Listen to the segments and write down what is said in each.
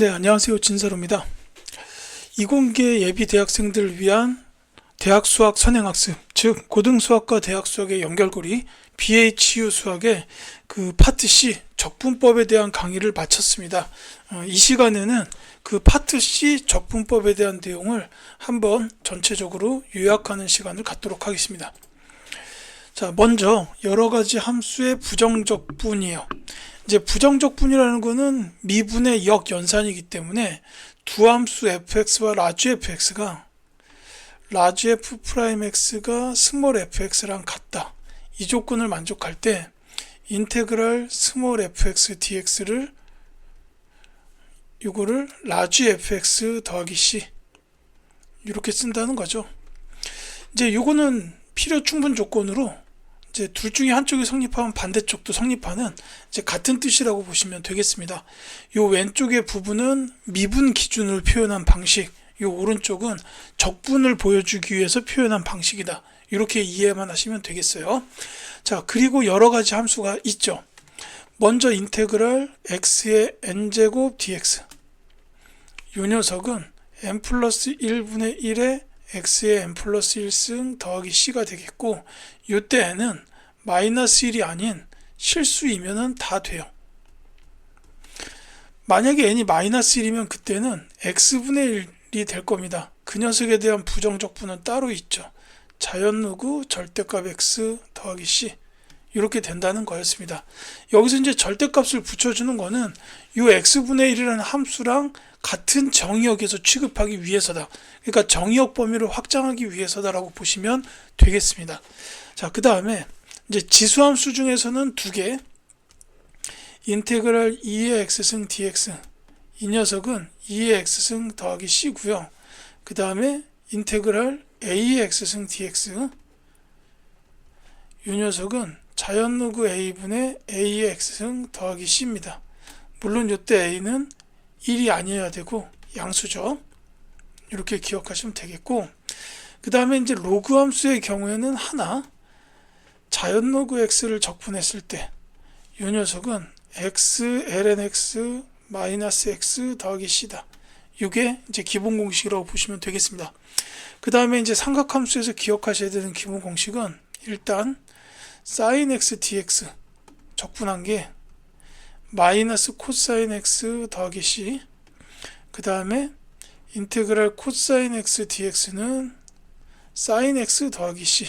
네, 안녕하세요. 진서로입니다. 이공계 예비 대학생들을 위한 대학 수학 선행학습, 즉 고등 수학과 대학 수학의 연결고리 BHU 수학의 그 파트 C 적분법에 대한 강의를 마쳤습니다. 이 시간에는 그 파트 C 적분법에 대한 내용을 한번 전체적으로 요약하는 시간을 갖도록 하겠습니다. 자, 먼저 여러 가지 함수의 부정적분이에요. 이제 부정적분이라는 거는 미분의 역연산이기 때문에 두 함수 fx와 라지 fx가 라지 f 프라임 x가 스몰 fx랑 같다. 이 조건을 만족할 때 인테그랄 스몰 fx dx를 이거를 라지 fx 더하기 c 이렇게 쓴다는 거죠. 이제 이거는 필요 충분 조건으로 이제 둘 중에 한쪽이 성립하면 반대쪽도 성립하는 이제 같은 뜻이라고 보시면 되겠습니다. 요 왼쪽의 부분은 미분 기준으로 표현한 방식, 요 오른쪽은 적분을 보여주기 위해서 표현한 방식이다. 이렇게 이해만 하시면 되겠어요. 자, 그리고 여러 가지 함수가 있죠. 먼저 인테그랄 x의 n제곱 dx. 요 녀석은 n 플러스 1분의 1의 x의 n 플러스 1승 더하기 c가 되겠고, 이때에는 마이너스 1이 아닌 실수이면은 다 돼요. 만약에 n이 마이너스 1이면 그때는 x분의 1이 될 겁니다. 그 녀석에 대한 부정적분은 따로 있죠. 자연누구 절대값 x 더하기 c 이렇게 된다는 거였습니다. 여기서 이제 절대값을 붙여주는 거는 이 x분의 1이라는 함수랑 같은 정의역에서 취급하기 위해서다. 그러니까 정의역 범위를 확장하기 위해서다라고 보시면 되겠습니다. 자, 그 다음에 이제 지수함수 중에서는 두 개, 인테그랄 2의 x승 dx, 이 녀석은 2의 x승 더하기 c고요. 그 다음에 인테그랄 a의 x승 dx, 이 녀석은 자연누구 a분의 a의 x승 더하기 c입니다. 물론 이때 a는 1이 아니어야 되고 양수죠. 이렇게 기억하시면 되겠고, 그 다음에 이제 로그 함수의 경우에는 하나, 자연로그 x를 적분했을 때 이 녀석은 x ln x 마이너스 x 더하기 c다. 이게 이제 기본 공식이라고 보시면 되겠습니다. 그 다음에 이제 삼각함수에서 기억하셔야 되는 기본 공식은 일단 sin x dx 적분한 게 마이너스 코사인 x 더하기 c, 그 다음에 인테그랄 코사인 x dx는 sin x 더하기 c,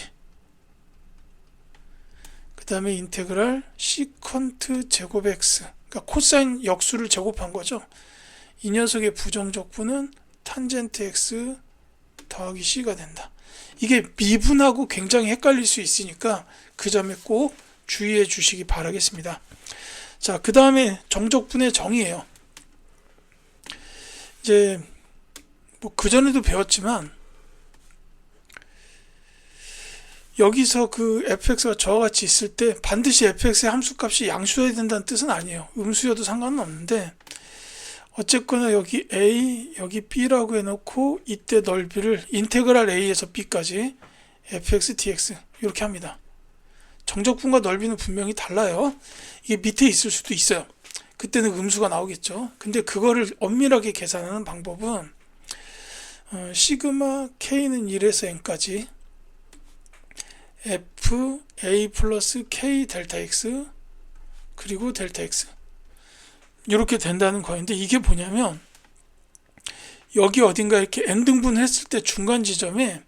그 다음에 인테그랄 시컨트 제곱 x, 그러니까 코사인 역수를 제곱한 거죠. 이 녀석의 부정적분은 탄젠트 x 더하기 c가 된다. 이게 미분하고 굉장히 헷갈릴 수 있으니까 그 점에 꼭 주의해 주시기 바라겠습니다. 자, 그 다음에 정적분의 정의예요. 이제 뭐 그전에도 배웠지만 여기서 그 fx가 저와 같이 있을 때 반드시 fx의 함수값이 양수여야 된다는 뜻은 아니에요. 음수여도 상관은 없는데 어쨌거나 여기 a, 여기 b라고 해놓고 이때 넓이를 인테그랄 a에서 b까지 fx dx 이렇게 합니다. 정적분과 넓이는 분명히 달라요. 이게 밑에 있을 수도 있어요. 그때는 음수가 나오겠죠. 근데 그거를 엄밀하게 계산하는 방법은 시그마 k는 1에서 n까지 f a 플러스 k 델타 x 그리고 델타 x 이렇게 된다는 거인데, 이게 뭐냐면 여기 어딘가 이렇게 n등분 했을 때 중간 지점에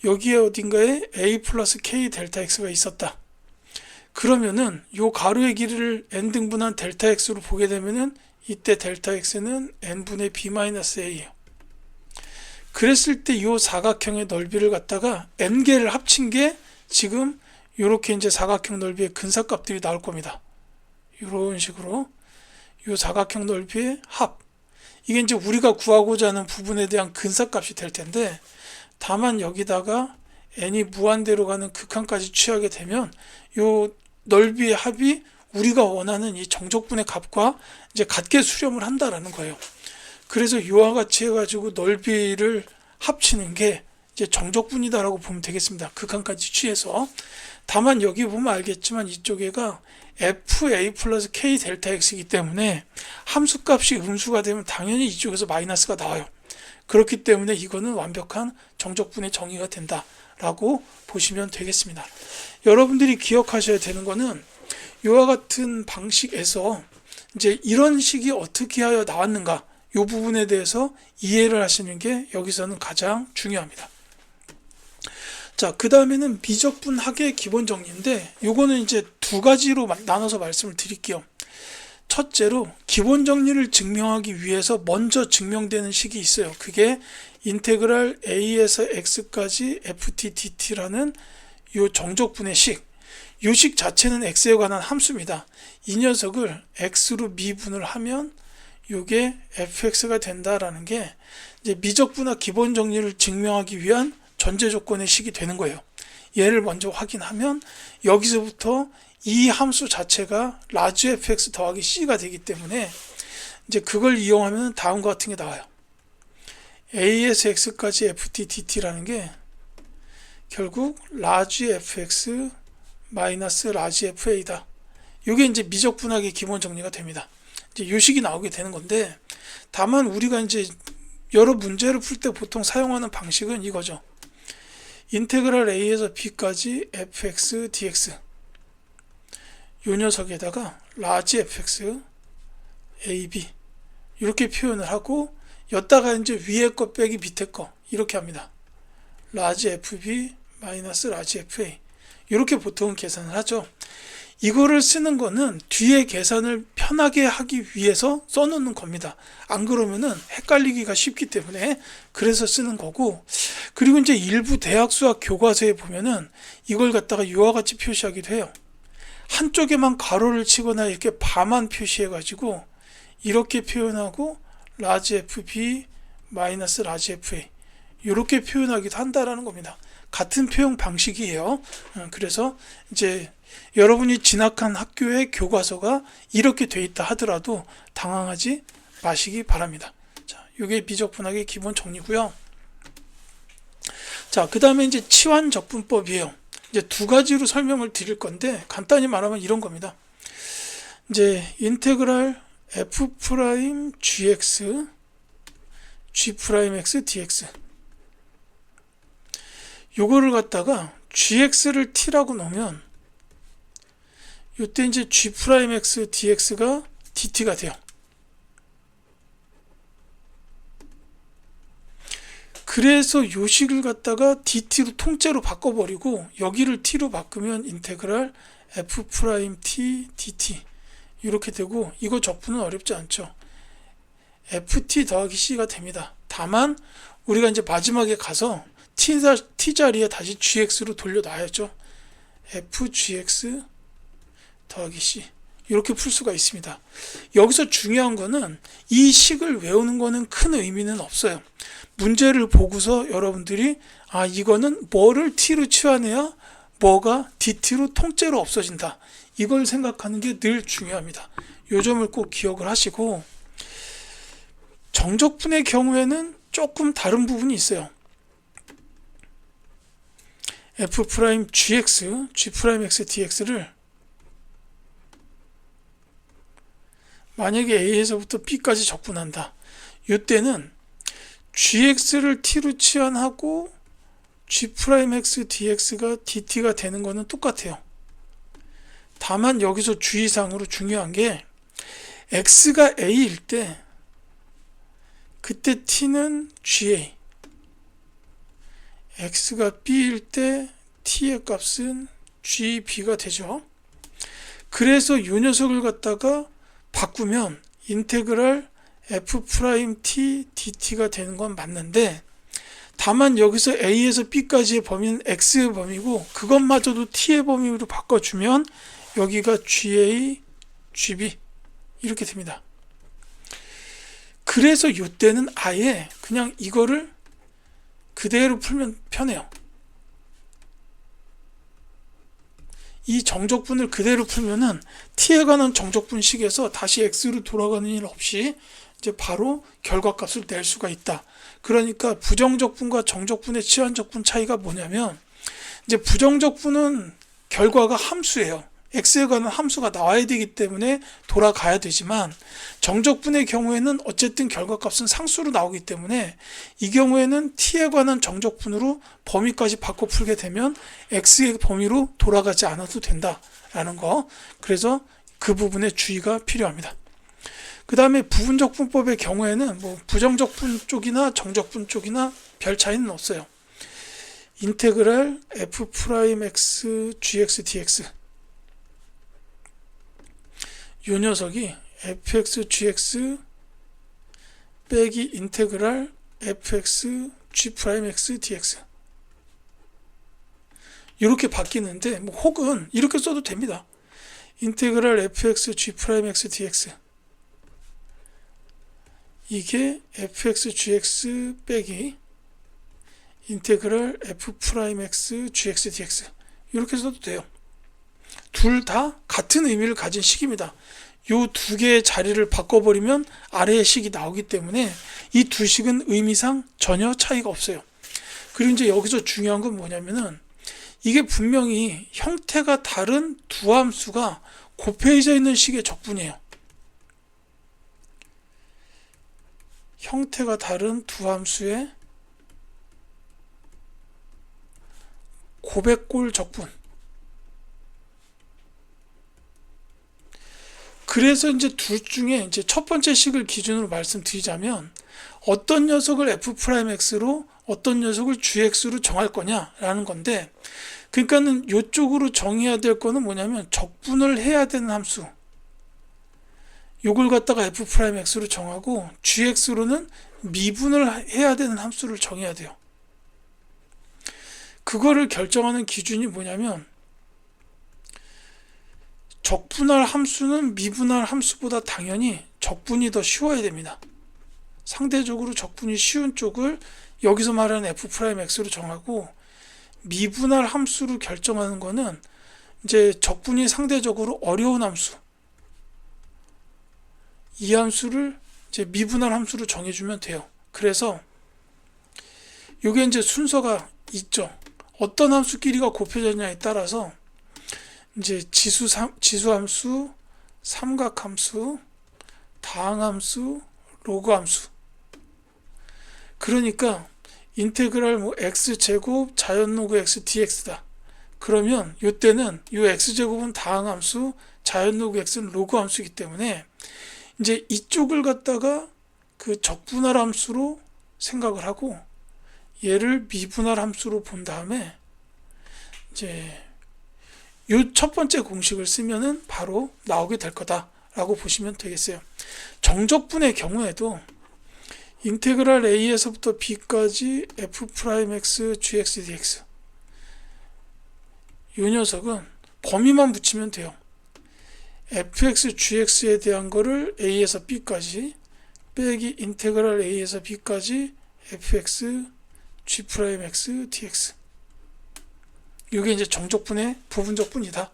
여기에 어딘가에 a 플러스 k 델타 x가 있었다. 그러면은 요 가로의 길이를 n등분한 델타 x로 보게 되면은 이때 델타 x는 n분의 b 마이너스 a예요. 그랬을 때 요 사각형의 넓이를 갖다가 n개를 합친 게 지금 이렇게 이제 사각형 넓이의 근사값들이 나올 겁니다. 이런 식으로 이 사각형 넓이의 합, 이게 이제 우리가 구하고자 하는 부분에 대한 근사값이 될 텐데, 다만 여기다가 n이 무한대로 가는 극한까지 취하게 되면 이 넓이의 합이 우리가 원하는 이 정적분의 값과 이제 같게 수렴을 한다라는 거예요. 그래서 이와 같이 해가지고 넓이를 합치는 게 이제 정적분이다라고 보면 되겠습니다. 극한까지 취해서. 다만 여기 보면 알겠지만 이쪽에가 fa 플러스 k 델타 x이기 때문에 함수값이 음수가 되면 당연히 이쪽에서 마이너스가 나와요. 그렇기 때문에 이거는 완벽한 정적분의 정의가 된다라고 보시면 되겠습니다. 여러분들이 기억하셔야 되는 거는 이와 같은 방식에서 이제 이런 식이 어떻게 하여 나왔는가, 이 부분에 대해서 이해를 하시는 게 여기서는 가장 중요합니다. 자, 그 다음에는 미적분학의 기본 정리인데, 요거는 이제 두 가지로 나눠서 말씀을 드릴게요. 첫째로 기본 정리를 증명하기 위해서 먼저 증명되는 식이 있어요. 그게 인테그랄 a에서 x까지 ft dt라는 요 정적분의 식. 요 식 자체는 x에 관한 함수입니다. 이 녀석을 x로 미분을 하면 요게 fx가 된다라는 게 이제 미적분학 기본 정리를 증명하기 위한 전제 조건의 식이 되는 거예요. 얘를 먼저 확인하면 여기서부터 이 함수 자체가 라지 fx 더하기 c가 되기 때문에 이제 그걸 이용하면 다음과 같은 게 나와요. a에서 x까지 ft dt라는 게 결국 라지 fx 마이너스 라지 fa다. 이게 이제 미적분학의 기본 정리가 됩니다. 이제 요 식이 나오게 되는 건데, 다만 우리가 이제 여러 문제를 풀 때 보통 사용하는 방식은 이거죠. 인테그랄 a에서 b까지 fx dx, 요 녀석에다가 라지 fx ab 이렇게 표현을 하고, 여기다가 이제 위에 거 빼기 밑에 거 이렇게 합니다. 라지 fb 마이너스 라지 fa, 이렇게 보통은 계산을 하죠. 이거를 쓰는 거는 뒤에 계산을 편하게 하기 위해서 써놓는 겁니다. 안 그러면은 헷갈리기가 쉽기 때문에 그래서 쓰는 거고, 그리고 이제 일부 대학 수학 교과서에 보면은 이걸 갖다가 이와 같이 표시하기도 해요. 한쪽에만 가로를 치거나 이렇게 바만 표시해 가지고 이렇게 표현하고 라지 fb 마이너스 라지 fa 이렇게 표현하기도 한다라는 겁니다. 같은 표현 방식이에요. 그래서 이제 여러분이 진학한 학교의 교과서가 이렇게 돼 있다 하더라도 당황하지 마시기 바랍니다. 자, 이게 미적분학의 기본 정리고요. 자, 그 다음에 이제 치환적분법이에요. 이제 두 가지로 설명을 드릴 건데, 간단히 말하면 이런 겁니다. 이제 인테그랄 f 프라임 gx g 프라임 x dx, 요거를 갖다가 gx를 t라고 놓으면 이때 이제 g 프라임 x dx가 dt가 돼요. 그래서 요 식을 갖다가 dt로 통째로 바꿔버리고 여기를 t로 바꾸면 인테그랄 f 프라임 t dt 이렇게 되고, 이거 적분은 어렵지 않죠. ft 더하기 c가 됩니다. 다만 우리가 이제 마지막에 가서 t 자리에 다시 gx로 돌려놔야죠. fgx 더하기 c 이렇게 풀 수가 있습니다. 여기서 중요한 거는 이 식을 외우는 거는 큰 의미는 없어요. 문제를 보고서 여러분들이 이거는 뭐를 t로 치환해야 뭐가 dt로 통째로 없어진다, 이걸 생각하는 게 늘 중요합니다. 이 점을 꼭 기억을 하시고, 정적분의 경우에는 조금 다른 부분이 있어요. f 프라임 gx, g 프라임 x dx를 만약에 a에서부터 b까지 적분한다. 이때는 gx를 t로 치환하고 g 프라임 x dx가 dt가 되는 거는 똑같아요. 다만 여기서 주의사항으로 중요한 게 x가 a일 때 그때 t는 ga, x가 b일 때 t의 값은 gb가 되죠. 그래서 이 녀석을 갖다가 바꾸면 인테그랄 f 프라임 t dt가 되는 건 맞는데, 다만 여기서 a에서 b까지의 범위는 x의 범위고 그것마저도 t의 범위로 바꿔주면 여기가 ga, gb 이렇게 됩니다. 그래서 이때는 아예 그냥 이거를 그대로 풀면 편해요. 이 정적분을 그대로 풀면은 t에 관한 정적분식에서 다시 x로 돌아가는 일 없이 이제 바로 결과값을 낼 수가 있다. 그러니까 부정적분과 정적분의 치환적분 차이가 뭐냐면, 이제 부정적분은 결과가 함수예요. x에 관한 함수가 나와야 되기 때문에 돌아가야 되지만 정적분의 경우에는 어쨌든 결과값은 상수로 나오기 때문에 이 경우에는 t에 관한 정적분으로 범위까지 바꿔 풀게 되면 x의 범위로 돌아가지 않아도 된다라는 거. 그래서 그 부분에 주의가 필요합니다. 그 다음에 부분적분법의 경우에는 뭐 부정적분 쪽이나 정적분 쪽이나 별 차이는 없어요. 인테그랄 f'(x) gx dx 이 녀석이 fx gx 빼기 인테그랄 fx g'x dx 이렇게 바뀌는데 뭐 혹은 이렇게 써도 됩니다. 인테그랄 fx g'x dx 이게 fx gx 빼기 인테그랄 f'x gx dx 이렇게 써도 돼요. 둘 다 같은 의미를 가진 식입니다. 이 두 개의 자리를 바꿔버리면 아래의 식이 나오기 때문에 이 두 식은 의미상 전혀 차이가 없어요. 그리고 이제 여기서 중요한 건 뭐냐면은 이게 분명히 형태가 다른 두 함수가 곱해져 있는 식의 적분이에요. 형태가 다른 두 함수의 고백골 적분. 그래서 이제 둘 중에 이제 첫 번째 식을 기준으로 말씀드리자면 어떤 녀석을 f'x로 어떤 녀석을 gx로 정할 거냐라는 건데, 그러니까는 이쪽으로 정해야 될 거는 뭐냐면 적분을 해야 되는 함수. 요걸 갖다가 f'x로 정하고 gx로는 미분을 해야 되는 함수를 정해야 돼요. 그거를 결정하는 기준이 뭐냐면 적분할 함수는 미분할 함수보다 당연히 적분이 더 쉬워야 됩니다. 상대적으로 적분이 쉬운 쪽을 여기서 말하는 f'x로 정하고, 미분할 함수로 결정하는 거는 이제 적분이 상대적으로 어려운 함수, 이 함수를 이제 미분할 함수로 정해주면 돼요. 그래서 이게 이제 순서가 있죠. 어떤 함수끼리가 곱해졌냐에 따라서 이제 지수함수, 삼각함수, 다항함수, 로그함수. 그러니까 인테그랄 뭐 x제곱 자연로그 x dx다. 그러면 이때는 이 x제곱은 다항함수, 자연로그 x는 로그함수이기 때문에 이제 이쪽을 갖다가 그 적분할 함수로 생각을 하고 얘를 미분할 함수로 본 다음에 이제 이 첫 번째 공식을 쓰면은 바로 나오게 될 거다라고 보시면 되겠어요. 정적분의 경우에도 인테그랄 a에서부터 b까지 f'x gx dx 이 녀석은 범위만 붙이면 돼요. fx gx에 대한 거를 a에서 b까지 빼기 인테그랄 a에서 b까지 fx g'x dx. 이게 이제 정적분의 부분적분이다.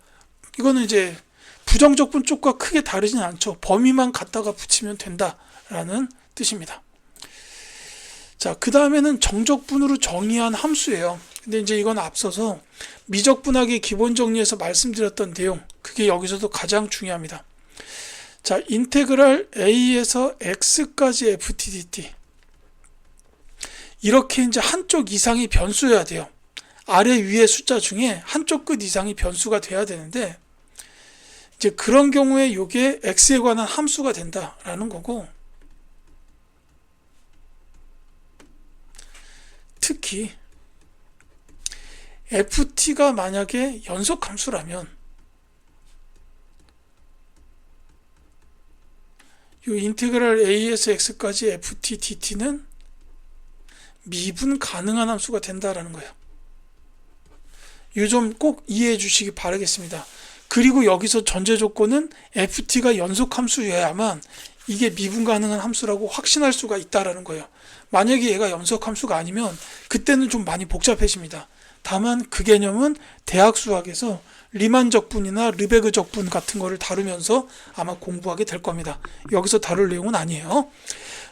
이거는 이제 부정적분 쪽과 크게 다르진 않죠. 범위만 갖다가 붙이면 된다라는 뜻입니다. 자, 그 다음에는 정적분으로 정의한 함수예요. 근데 이제 이건 앞서서 미적분학의 기본 정리에서 말씀드렸던 내용, 그게 여기서도 가장 중요합니다. 자, 인테그랄 a에서 x까지 ftdt. 이렇게 이제 한쪽 이상이 변수여야 돼요. 아래 위의 숫자 중에 한쪽 끝 이상이 변수가 돼야 되는데, 이제 그런 경우에 이게 x에 관한 함수가 된다라는 거고, 특히 ft가 만약에 연속함수라면 이 인테그랄 a에서 x까지 ft dt는 미분 가능한 함수가 된다라는 거예요. 이 점 꼭 이해해 주시기 바라겠습니다. 그리고 여기서 전제 조건은 ft가 연속함수여야만 이게 미분 가능한 함수라고 확신할 수가 있다라는 거예요. 만약에 얘가 연속함수가 아니면 그때는 좀 많이 복잡해집니다. 다만 그 개념은 대학 수학에서 리만 적분이나 르베그 적분 같은 거를 다루면서 아마 공부하게 될 겁니다. 여기서 다룰 내용은 아니에요.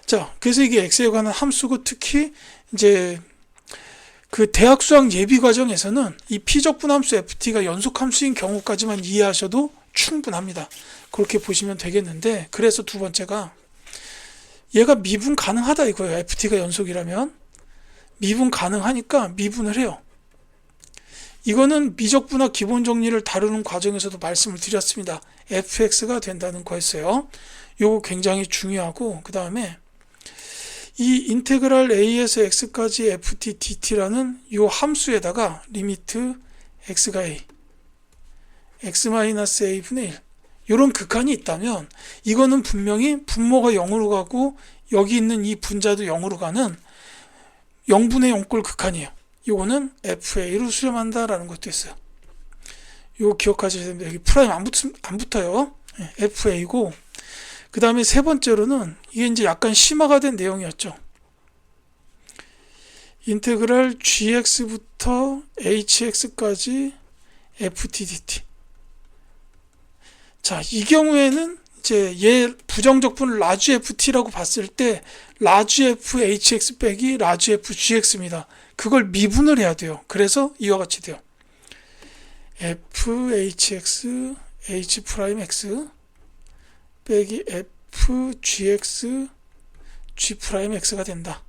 자, 그래서 이게 x에 관한 함수고, 특히 이제 그 대학 수학 예비 과정에서는 이 피적분 함수 ft가 연속 함수인 경우까지만 이해하셔도 충분합니다. 그렇게 보시면 되겠는데, 그래서 두 번째가 얘가 미분 가능하다 이거예요. ft가 연속이라면 미분 가능하니까 미분을 해요. 이거는 미적분학 기본 정리를 다루는 과정에서도 말씀을 드렸습니다. fx가 된다는 거였어요. 요거 굉장히 중요하고, 그 다음에 이 인테그랄 a에서 x까지 ft dt라는 요 함수에다가 리미트 x가 a, x-a분의 1 요런 극한이 있다면 이거는 분명히 분모가 0으로 가고 여기 있는 이 분자도 0으로 가는 0분의 0꼴 극한이에요. 요거는 fa로 수렴한다라는 것도 있어요. 요거 기억하셔야 됩니다. 여기 프라임 안 붙어요. fa고, 그 다음에 세 번째로는 이게 이제 약간 심화가 된 내용이었죠. 인테그랄 gx부터 hx까지 ft dt. 자, 이 경우에는 이제 얘 부정적분을 라지 ft라고 봤을 때 라지 f hx 빼기 라지 f gx입니다. 그걸 미분을 해야 돼요. 그래서 이와 같이 돼요. f hx h 프라임 x 빼기 f gx g 프라임 x가 된다.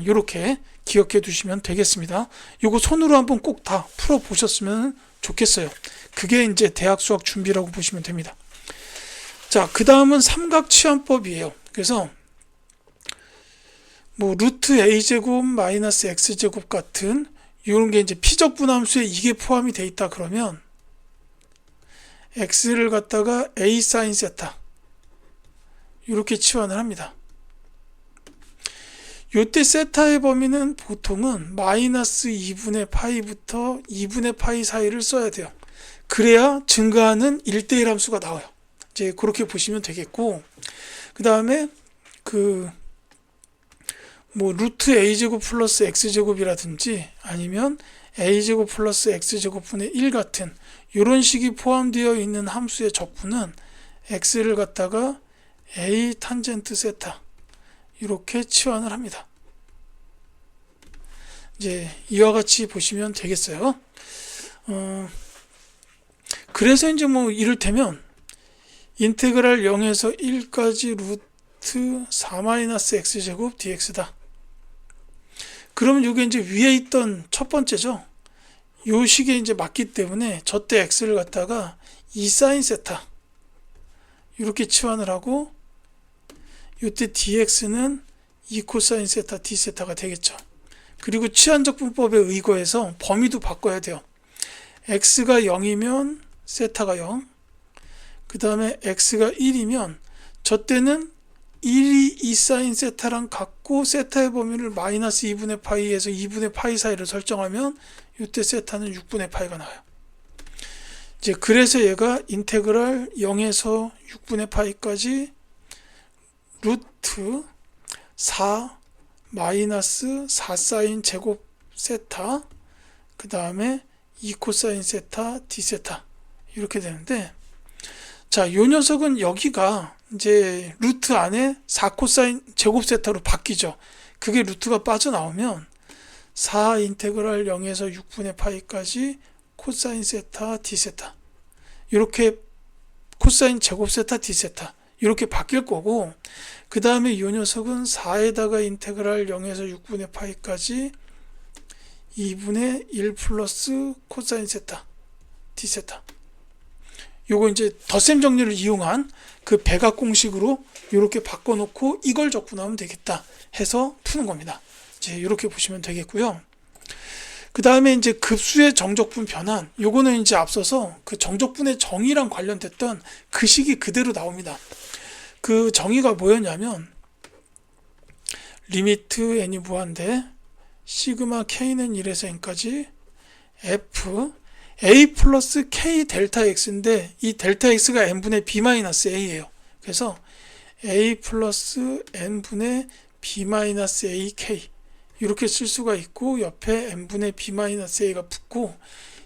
이렇게 기억해 두시면 되겠습니다. 이거 손으로 한번 꼭 다 풀어 보셨으면 좋겠어요. 그게 이제 대학 수학 준비라고 보시면 됩니다. 자, 그 다음은 삼각치환법이에요. 그래서 뭐 루트 a제곱 마이너스 x제곱 같은 이런 게 이제 피적분함수에 이게 포함이 돼 있다 그러면 x를 갖다가 a 사인 세타 이렇게 치환을 합니다. 요때 세타의 범위는 보통은 마이너스 2분의 파이부터 2분의 파이 사이를 써야 돼요. 그래야 증가하는 1대1 함수가 나와요. 이제 그렇게 보시면 되겠고, 그 다음에 뭐 루트 a제곱 플러스 x제곱이라든지 아니면 a제곱 플러스 x제곱분의 1 같은 이런 식이 포함되어 있는 함수의 적분은 x를 갖다가 a 탄젠트 세타 이렇게 치환을 합니다. 이제 이와 같이 보시면 되겠어요. 그래서 이제 뭐 이를테면 인테그랄 0에서 1까지 루트 4-x제곱 dx다. 그러면 이게 이제 위에 있던 첫 번째죠. 요 식에 이제 맞기 때문에 저때 x를 갖다가 2sin 세타 이렇게 치환을 하고, 요때 dx는 2코사인 세타 d 세타가 되겠죠. 그리고 치환적분법에 의거해서 범위도 바꿔야 돼요. x가 0이면 세타가 0, 그 다음에 x가 1이면 저 때는 1이 2사인 세타랑 같고 세타의 범위를 마이너스 2분의 파이에서 2분의 파이 사이를 설정하면 이때 세타는 6분의 파이가 나와요. 이제 그래서 얘가 인테그랄 0에서 6분의 파이까지 루트 4 마이너스 4사인 제곱 세타 그 다음에 2코사인 세타 d 세타 이렇게 되는데, 자, 요 녀석은 여기가 이제 루트 안에 4코사인 제곱 세타로 바뀌죠. 그게 루트가 빠져나오면 4 인테그랄 0에서 6분의 파이까지 코사인 세타 d 세타 이렇게 코사인 제곱 세타 d 세타 이렇게 바뀔 거고, 그 다음에 이 녀석은 4에다가 인테그랄 0에서 6분의 파이까지 2분의 1 플러스 코사인 세타 d 세타 요거 이제 덧셈 정리를 이용한 그 백악 공식으로 이렇게 바꿔놓고 이걸 적분하면 되겠다 해서 푸는 겁니다. 이제 이렇게 보시면 되겠고요. 그 다음에 이제 급수의 정적분 변환, 요거는 이제 앞서서 그 정적분의 정의랑 관련됐던 그 식이 그대로 나옵니다. 그 정의가 뭐였냐면 리미트 n이 무한대 시그마 k는 1에서 n까지 f a 플러스 k 델타 x인데 이 델타 x가 n분의 b 마이너스 a예요. 그래서 a 플러스 n분의 b 마이너스 a k 이렇게 쓸 수가 있고, 옆에 n분의 b 마이너스 a가 붙고,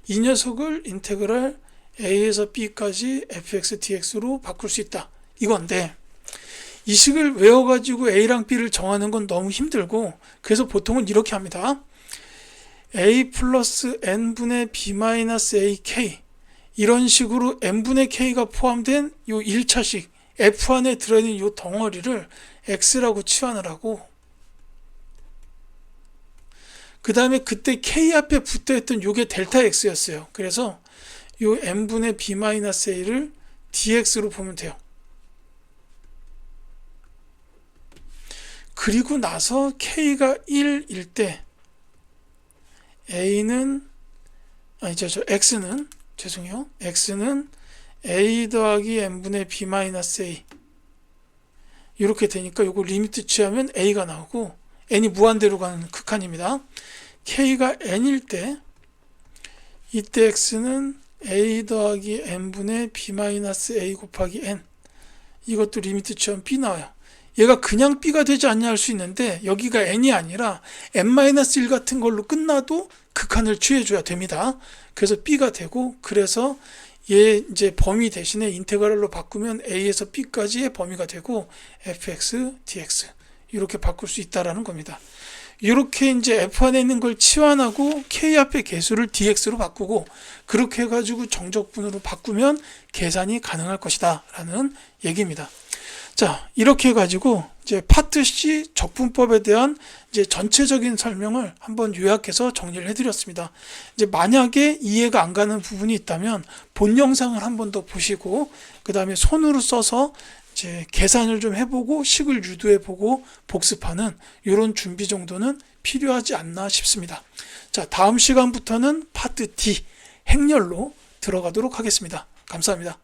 이 녀석을 인테그랄 a에서 b까지 fx dx로 바꿀 수 있다 이건데, 이 식을 외워가지고 a랑 b를 정하는 건 너무 힘들고, 그래서 보통은 이렇게 합니다. a 플러스 n분의 b 마이너스 ak 이런 식으로 n분의 k가 포함된 요 1차식 f 안에 들어있는 요 덩어리를 x라고 치환을 하고, 그 다음에 그때 k 앞에 붙어있던 요게 델타 x였어요. 그래서 요 n분의 b 마이너스 a를 dx로 보면 돼요. 그리고 나서 k가 1일 때 x는 a 더하기 n분의 b 마이너스 a 이렇게 되니까 요거 리미트 취하면 a가 나오고, n이 무한대로 가는 극한입니다. k가 n일 때 이때 x는 a 더하기 n분의 b 마이너스 a 곱하기 n, 이것도 리미트 취하면 b 나와요. 얘가 그냥 b가 되지 않냐 할 수 있는데, 여기가 n이 아니라 n-1 같은 걸로 끝나도 극한을 취해줘야 됩니다. 그래서 b가 되고, 그래서 얘 이제 범위 대신에 인테그랄로 바꾸면 a에서 b까지의 범위가 되고 fx, dx 이렇게 바꿀 수 있다라는 겁니다. 이렇게 이제 f 안에 있는 걸 치환하고 k 앞의 개수를 dx로 바꾸고, 그렇게 해가지고 정적분으로 바꾸면 계산이 가능할 것이다 라는 얘기입니다. 자, 이렇게 해가지고 이제 파트 C 적분법에 대한 이제 전체적인 설명을 한번 요약해서 정리를 해드렸습니다. 이제 만약에 이해가 안 가는 부분이 있다면 본 영상을 한 번 더 보시고, 그 다음에 손으로 써서 이제 계산을 좀 해보고 식을 유도해보고 복습하는 이런 준비 정도는 필요하지 않나 싶습니다. 자, 다음 시간부터는 파트 D 행렬로 들어가도록 하겠습니다. 감사합니다.